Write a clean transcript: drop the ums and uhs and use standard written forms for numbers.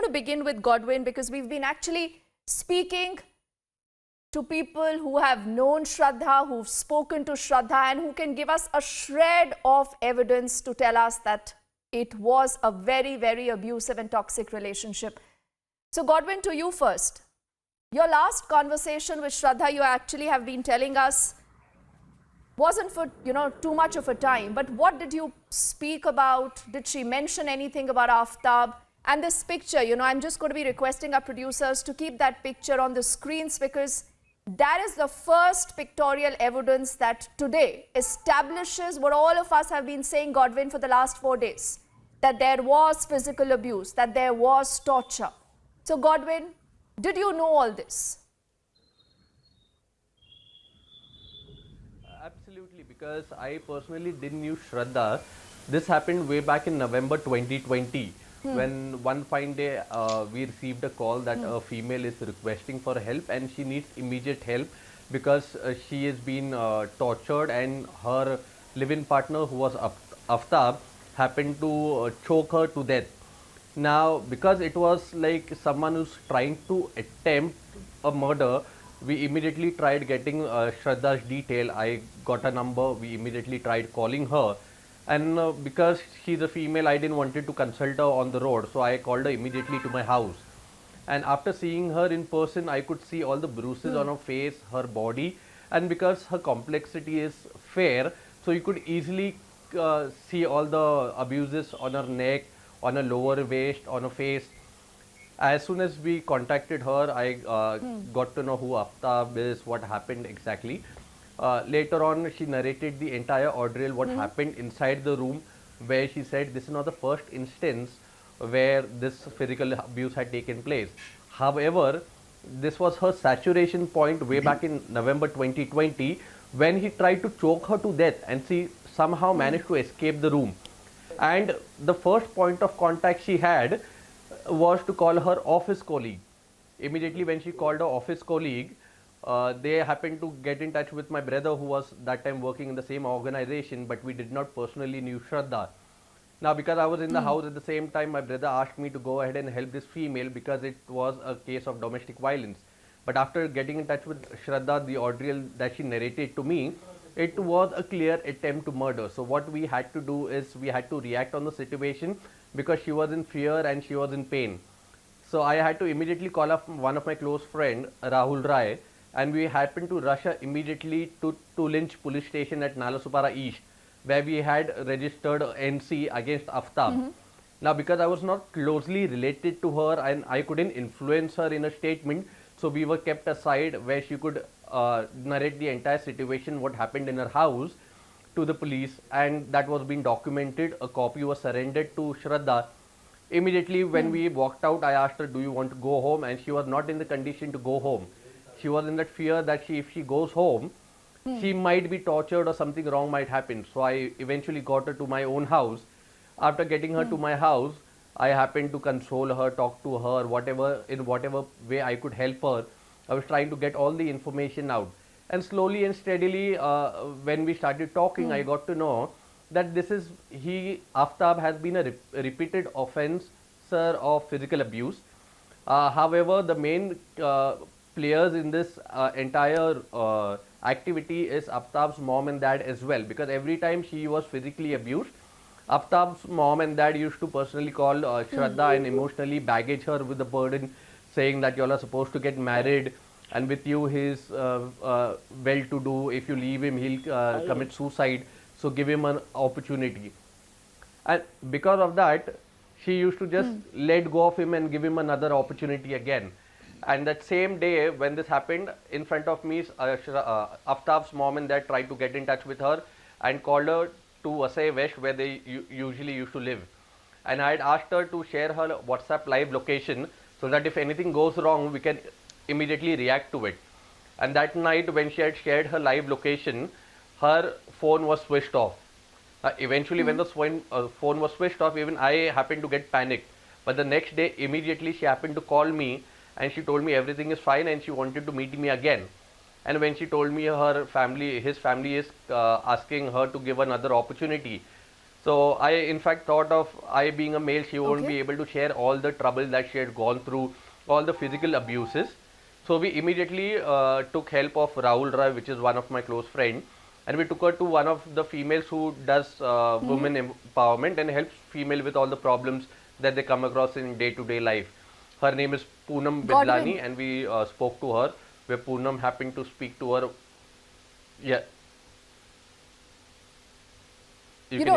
want to begin with Godwin because we've been actually speaking to people who have known Shraddha, who've spoken to Shraddha, and who can give us a shred of evidence to tell us that it was a very, very abusive and toxic relationship. So Godwin, to you first. Your last conversation with Shraddha, you actually have been telling us, wasn't for, too much of a time, but what did you speak about? Did she mention anything about Aaftab? And this picture, I'm just going to be requesting our producers to keep that picture on the screens because that is the first pictorial evidence that today establishes what all of us have been saying, Godwin, for the last 4 days, that there was physical abuse, that there was torture. So Godwin, did you know all this? Absolutely, because I personally didn't knew Shraddha. This happened way back in November 2020 when one fine day we received a call that a female is requesting for help and she needs immediate help because she has been tortured and her live-in partner, who was Aaftab, happened to choke her to death. Now, because it was like someone who's trying to attempt a murder, we immediately tried getting Shraddha's detail. I got a number, we immediately tried calling her. And because she's a female, I didn't want to consult her on the road. So I called her immediately to my house. And after seeing her in person, I could see all the bruises on her face, her body. And because her complexity is fair, so you could easily see all the abuses on her neck, on her lower waist, on her face. As soon as we contacted her, I got to know who Aaftab is, what happened exactly. Later on, she narrated the entire ordeal, what happened inside the room, where she said this is not the first instance where this physical abuse had taken place. However, this was her saturation point way back in November 2020 when he tried to choke her to death and she somehow managed to escape the room. And the first point of contact she had was to call her office colleague. Immediately when she called her office colleague, they happened to get in touch with my brother, who was that time working in the same organization, but we did not personally knew Shraddha. Now, because I was in the house at the same time, my brother asked me to go ahead and help this female because it was a case of domestic violence. But after getting in touch with Shraddha, the ordeal that she narrated to me, it was a clear attempt to murder. So what we had to do is we had to react on the situation because she was in fear and she was in pain. So I had to immediately call up one of my close friend, Rahul Rai, and we happened to rush her immediately to Lynch police station at Nalasupara East, where we had registered NC against Aaftab. Now, because I was not closely related to her and I couldn't influence her in a statement, so we were kept aside where she could narrate the entire situation, what happened in her house, to the police, and that was being documented. A copy was surrendered to Shraddha. Immediately when we walked out, I asked her, do you want to go home? And she was not in the condition to go home. She was in that fear that if she goes home, she might be tortured or something wrong might happen. So I eventually got her to my own house. After getting her to my house, I happened to console her, talk to her, in whatever way I could help her. I was trying to get all the information out. And slowly and steadily, when we started talking, I got to know that Aaftab has been a repeated offencer of physical abuse. However, the main players in this entire activity is Aaftab's mom and dad as well, because every time she was physically abused, Aaftab's mom and dad used to personally call Shraddha and emotionally baggage her with the burden, saying that you all are supposed to get married and with you he's well-to-do. If you leave him, he'll commit suicide. So give him an opportunity. And because of that, she used to just let go of him and give him another opportunity again. And that same day when this happened, in front of me, Aaftab's mom and dad tried to get in touch with her and called her to Vasai West, where they usually used to live. And I had asked her to share her WhatsApp live location so that if anything goes wrong, we can immediately react to it. And that night when she had shared her live location, her phone was switched off. Eventually when the phone was switched off, even I happened to get panicked. But the next day, immediately she happened to call me and she told me everything is fine and she wanted to meet me again. And when she told me his family is asking her to give another opportunity. So I, in fact, thought of I being a male, she won't Okay. be able to share all the trouble that she had gone through, all the physical abuses. So we immediately took help of Rahul Rai, which is one of my close friend, and we took her to one of the females who does women empowerment and helps female with all the problems that they come across in day-to-day life. Her name is Poonam Godwin. Bidlani, and we spoke to her. Where Poonam happened to speak to her. Yeah, you You can know,